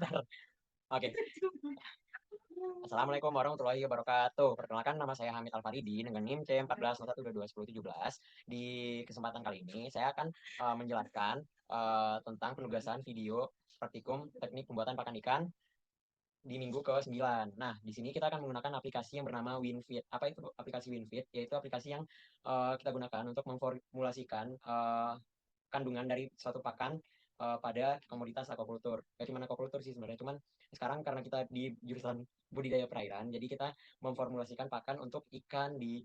Bentar. Oke. Assalamualaikum warahmatullahi wabarakatuh. Perkenalkan, nama saya Hamid Alfaridi dengan NIM C1401221017. Di kesempatan kali ini saya akan menjelaskan tentang penugasan video praktikum teknik pembuatan pakan ikan di minggu ke-9. Nah, di sini kita akan menggunakan aplikasi yang bernama WinFeed. Apa itu aplikasi WinFeed? Yaitu aplikasi yang kita gunakan untuk memformulasikan kandungan dari suatu pakan pada komoditas aquaculture. Gak cuma aquaculture sih sebenarnya, cuman sekarang karena kita di jurusan budidaya perairan, jadi kita memformulasikan pakan untuk ikan di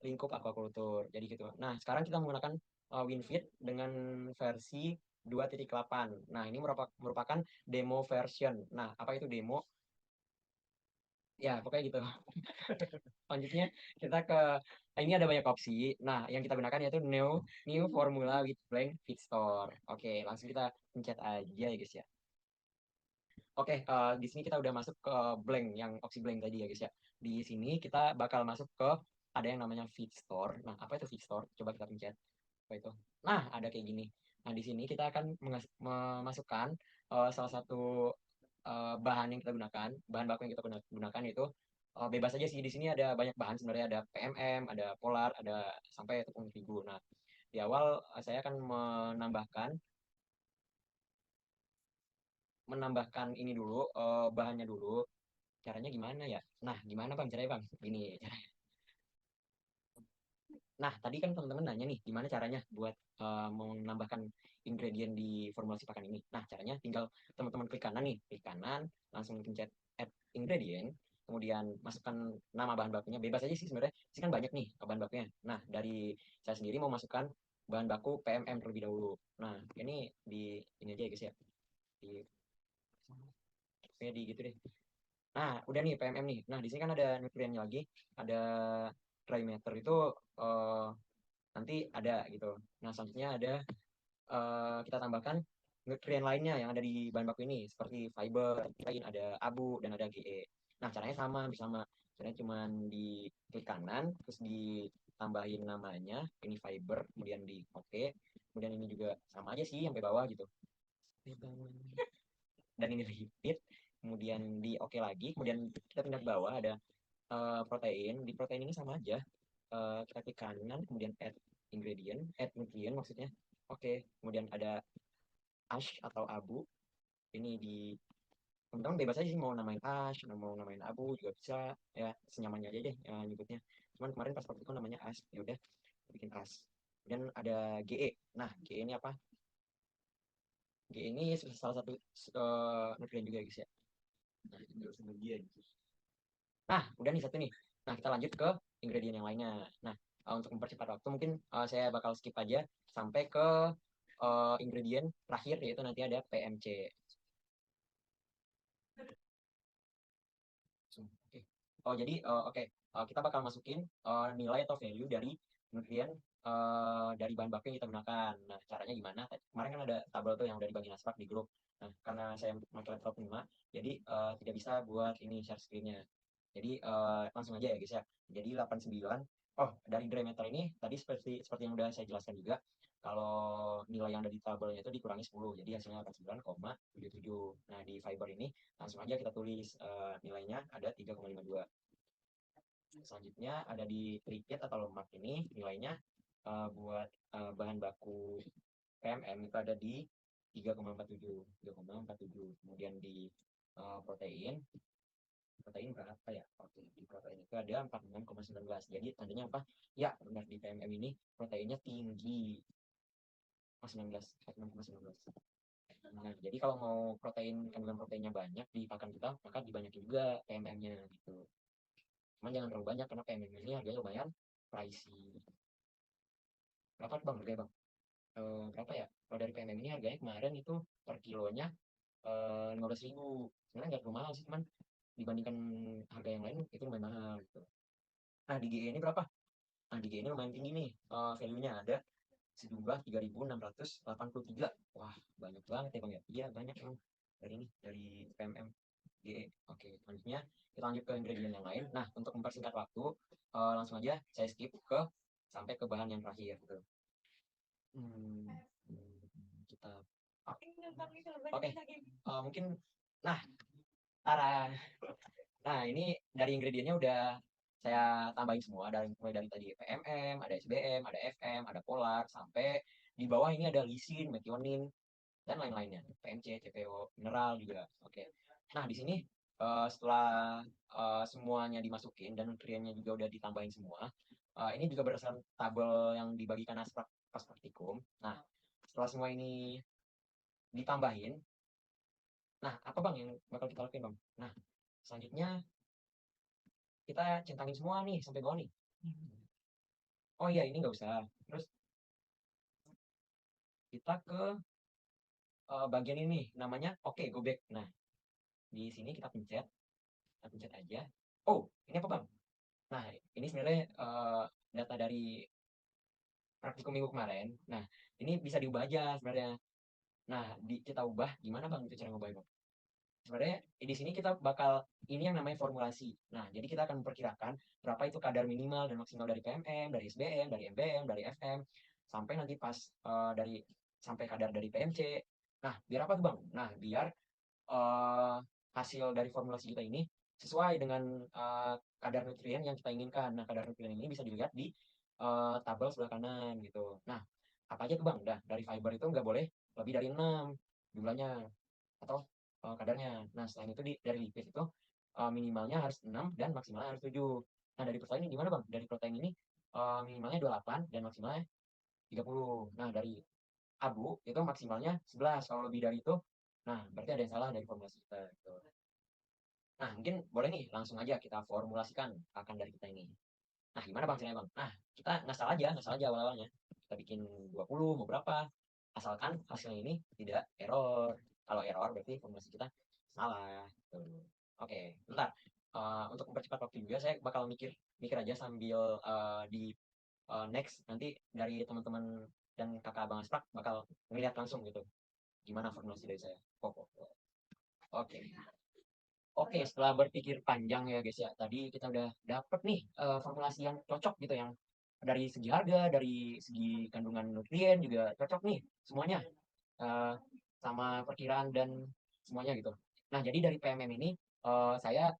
lingkup aquaculture. Jadi gitu. Nah, sekarang kita menggunakan WinFeed dengan versi 2.8. Nah, ini merupakan demo version. Nah, apa itu demo? Ya, pokoknya gitu. Lanjutnya kita ke ini ada banyak opsi. Nah, yang kita gunakan yaitu new formula with blank feed store. Oke, langsung kita pencet aja ya guys ya. Oke, di sini kita udah masuk ke blank yang opsi blank tadi ya guys ya. Di sini kita bakal masuk ke ada yang namanya feed store. Nah, apa itu feed store? Coba kita pencet. Apa itu? Nah, ada kayak gini. Nah, di sini kita akan memasukkan salah satu bahan yang kita gunakan, bahan baku yang kita gunakan itu bebas aja sih. Di sini ada banyak bahan sebenarnya, ada PMM, ada polar, ada sampai tepung terigu. Nah, di awal saya akan menambahkan ini dulu, bahannya dulu. Caranya gimana ya? Nah, gimana Bang caranya Bang? Gini. Nah, tadi kan teman-teman nanya nih, gimana caranya buat menambahkan ingredient di formulasi pakan ini. Nah, caranya tinggal teman-teman klik kanan nih, klik kanan, langsung pencet add ingredient, kemudian masukkan nama bahan bakunya. Bebas aja sih sebenarnya, sih kan banyak nih bahan bakunya. Nah, dari saya sendiri mau masukkan bahan baku PMM terlebih dahulu. Nah, ini aja ya guys ya. Di, Pokoknya di gitu deh. Nah, udah nih PMM nih. Nah, di sini kan ada nutriennya lagi, ada dry matter itu eh, nanti ada gitu. Nah, selanjutnya ada kita tambahkan nutrien lainnya yang ada di bahan baku ini seperti fiber, lain ada abu dan ada GE. Nah, caranya sama. Caranya cuma di klik kanan terus ditambahin namanya, ini fiber, kemudian di oke. Kemudian ini juga sama aja sih sampai bawah gitu. Dan ini repeat, kemudian di oke lagi, kemudian kita pindah ke bawah ada protein. Di protein ini sama aja. Kita klik kanan, kemudian add nutrient maksudnya. Oke, kemudian ada ash atau abu. Ini di teman-teman bebas aja sih mau namain ash, mau namain abu juga bisa ya, senyamannya aja deh ya, nyebutnya. Cuman kemarin pas waktu itu namanya ash, ya udah bikin ash. Kemudian ada GE. Nah, GE ini apa? GE ini salah satu nutrien juga guys ya. Nah, itu dia. Nah, udah nih satu nih. Nah, kita lanjut ke ingredient yang lainnya. Nah, untuk mempercepat waktu mungkin saya bakal skip aja sampai ke ingredient terakhir yaitu nanti ada PMC. Oke. Oh, jadi oke. Kita bakal masukin nilai atau value dari nutrien dari bahan baku yang kita gunakan. Nah, caranya gimana? Kemarin kan ada tabel tuh yang udah dibagi Naspak di grup. Nah, karena saya pakai laptop 5, jadi tidak bisa buat ini share screen-nya. Jadi langsung aja ya guys ya. Jadi 89. Oh, dari dry matter ini tadi seperti yang udah saya jelaskan juga, kalau nilai yang ada di tabelnya itu dikurangi 10, jadi hasilnya 89,77. Nah, di fiber ini langsung aja kita tulis nilainya ada 3,52. Selanjutnya ada di triket atau lemak ini nilainya buat bahan baku PMM itu ada di 3,47. 3,47. Kemudian di protein berapa ya? Oke, di protein itu ada 46,19. Jadi tandanya apa? Ya, benar di PMM ini proteinnya tinggi. 19, 46,19. Nah, jadi kalau mau kandungan proteinnya banyak di pakan kita, maka dibanyakin juga PMM-nya gitu. Cuman jangan terlalu banyak karena PMM ini harganya lumayan pricey. Berapa tuh bang harganya bang? Berapa ya? Kalau dari PMM ini harganya kemarin itu per kilonya 15.000. Sebenarnya nggak terlalu mahal sih, cuman dibandingkan harga yang lain itu lumayan mahal gitu. Nah, di GE ini berapa? Nah, di GE ini lumayan tinggi nih value-nya ada sejumlah 3.683. Wah, banyak banget ya bang ya. Iya, banyak bang dari PMM GE. Oke, selanjutnya kita lanjut ke ingredient yang lain. Nah, untuk mempersingkat waktu, langsung aja saya skip sampai ke bahan yang terakhir gitu. Hmm, kita oke, mungkin Nah, tara. Nah, ini dari ingredientnya udah saya tambahin semua, dari mulai dari tadi PMM, ada SBM, ada FM, ada Polar, sampai di bawah ini ada lisin, metionin, dan lain-lainnya. PMC, CPO, mineral juga. Oke. Nah, di sini setelah semuanya dimasukin dan nutriennya juga udah ditambahin semua, ini juga berdasarkan tabel yang dibagikan Asprak pas praktikum. Nah, setelah semua ini ditambahin, nah apa bang yang bakal kita lakuin bang? Nah, selanjutnya kita centangin semua nih sampai bawah nih. Oh iya ini nggak usah. Terus kita ke bagian ini namanya oke go back. Nah, di sini kita pencet aja. Oh, ini apa bang? Nah, ini sebenarnya data dari praktikum minggu kemarin. Nah, ini bisa diubah aja sebenarnya. Nah, kita ubah gimana bang itu cara ngubahnya bang? Sebenarnya di sini kita bakal ini yang namanya formulasi. Nah, jadi kita akan memperkirakan berapa itu kadar minimal dan maksimal dari PMM, dari SBM, dari MBM, dari FM, sampai nanti pas dari sampai kadar dari PMC. Nah, biar apa tuh bang? Nah, biar eh, hasil dari formulasi kita ini sesuai dengan kadar nutrien yang kita inginkan. Nah, kadar nutrien ini bisa dilihat di tabel sebelah kanan gitu. Nah, apa aja tuh bang? Dah, dari fiber itu nggak boleh lebih dari 6 jumlahnya atau kadarnya. Nah, selain itu dari lipid itu minimalnya harus 6 dan maksimalnya harus 7. Nah, dari protein ini gimana bang? Dari protein ini minimalnya 28 dan maksimalnya 30. Nah, dari abu itu maksimalnya 11. Kalau lebih dari itu, nah berarti ada yang salah dari formulasi kita. Gitu. Nah, mungkin boleh nih langsung aja kita formulasikan akan dari kita ini. Nah, gimana bang caranya bang? Nah, kita ngasal aja awal-awalnya. Kita bikin 20 mau berapa. Asalkan hasilnya ini tidak error. Kalau error berarti formulasi kita salah. Tuh. Oke, bentar. Untuk mempercepat waktu juga, saya bakal mikir aja sambil di next nanti dari teman-teman dan kakak abang Asprak bakal ngeliat langsung gitu gimana formulasi dari saya. Oke. Oke, setelah berpikir panjang ya guys ya, tadi kita udah dapet nih formulasi yang cocok gitu yang dari segi harga, dari segi kandungan nutrien juga cocok nih semuanya. Eh, Sama perkiraan dan semuanya gitu. Nah, jadi dari PMM ini saya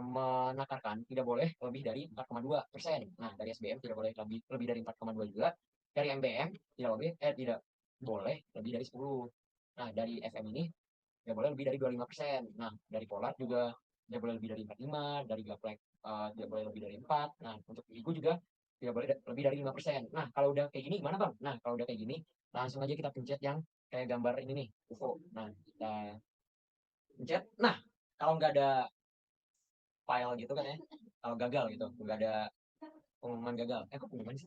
menakarkan tidak boleh lebih dari 4,2%. Nah, dari SBM tidak boleh lebih dari 4,2 juga. Dari MBM tidak boleh lebih dari 10. Nah, dari FM ini nggak boleh lebih dari 25%. Nah, dari Polar juga tidak boleh lebih dari 45, dari Gaplek tidak boleh lebih dari 4. Nah, untuk Igu juga tidak boleh lebih dari 5%. Nah, kalau udah kayak gini gimana Bang? Nah, kalau udah kayak gini langsung aja kita pencet yang kayak gambar ini nih, UFO. Nah, kita pencet. Nah, kalau nggak ada file gitu kan ya, kalau gagal gitu, nggak ada pengumuman gagal. Kok pengumuman sih?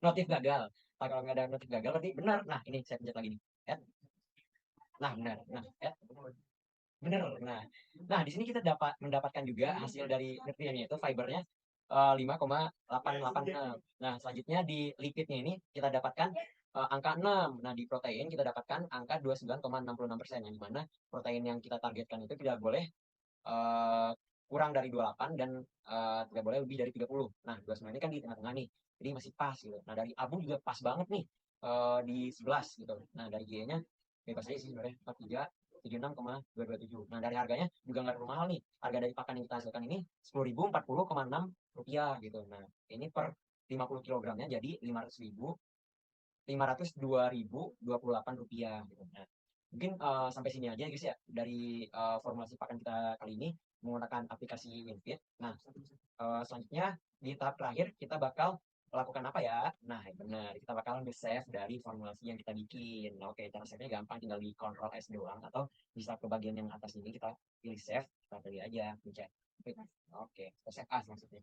Notif gagal. Nah, kalau nggak ada notif gagal berarti benar. Nah, ini saya pencet lagi nih. Nah, benar. Nah, bener. Nah, di sini kita mendapatkan juga hasil dari nutriennya itu fibernya 5,886. Nah, selanjutnya di lipidnya ini kita dapatkan angka 6. Nah, di protein kita dapatkan angka 29,66%, yang dimana protein yang kita targetkan itu tidak boleh eh, kurang dari 28 dan tidak boleh lebih dari 30. Nah, 29 ini kan di tengah-tengah nih. Jadi masih pas gitu. Nah, dari abu juga pas banget nih di 11 gitu. Nah, dari G-nya bebas aja sih sebenarnya 4376,227. Nah, dari harganya juga nggak terlalu mahal nih. Harga dari pakan yang kita hasilkan ini 10.040,6 rupiah gitu. Nah, ini per 50 kilogramnya jadi 502.028 rupiah gitu. Nah, mungkin sampai sini aja guys ya dari formulasi pakan kita kali ini menggunakan aplikasi WinFit. Nah, selanjutnya di tahap terakhir kita bakal lakukan apa ya? Nah, benar, kita bakal nge-save dari formulasi yang kita bikin. Nah, oke, cara save-nya gampang, tinggal di Ctrl S doang atau bisa ke bagian yang atas ini kita pilih save, kita pilih aja, pencet. Oke, kita save as maksudnya.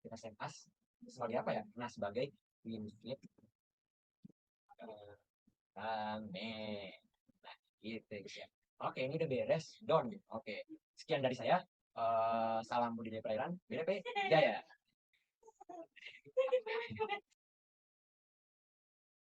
Kita save as sebagai apa ya? Nah, sebagai WinFit Amin. Nah, gitu guys ya. Oke, ini udah beres. Done. Oke. Sekian dari saya. Salam budidaya perairan. BDP Jaya.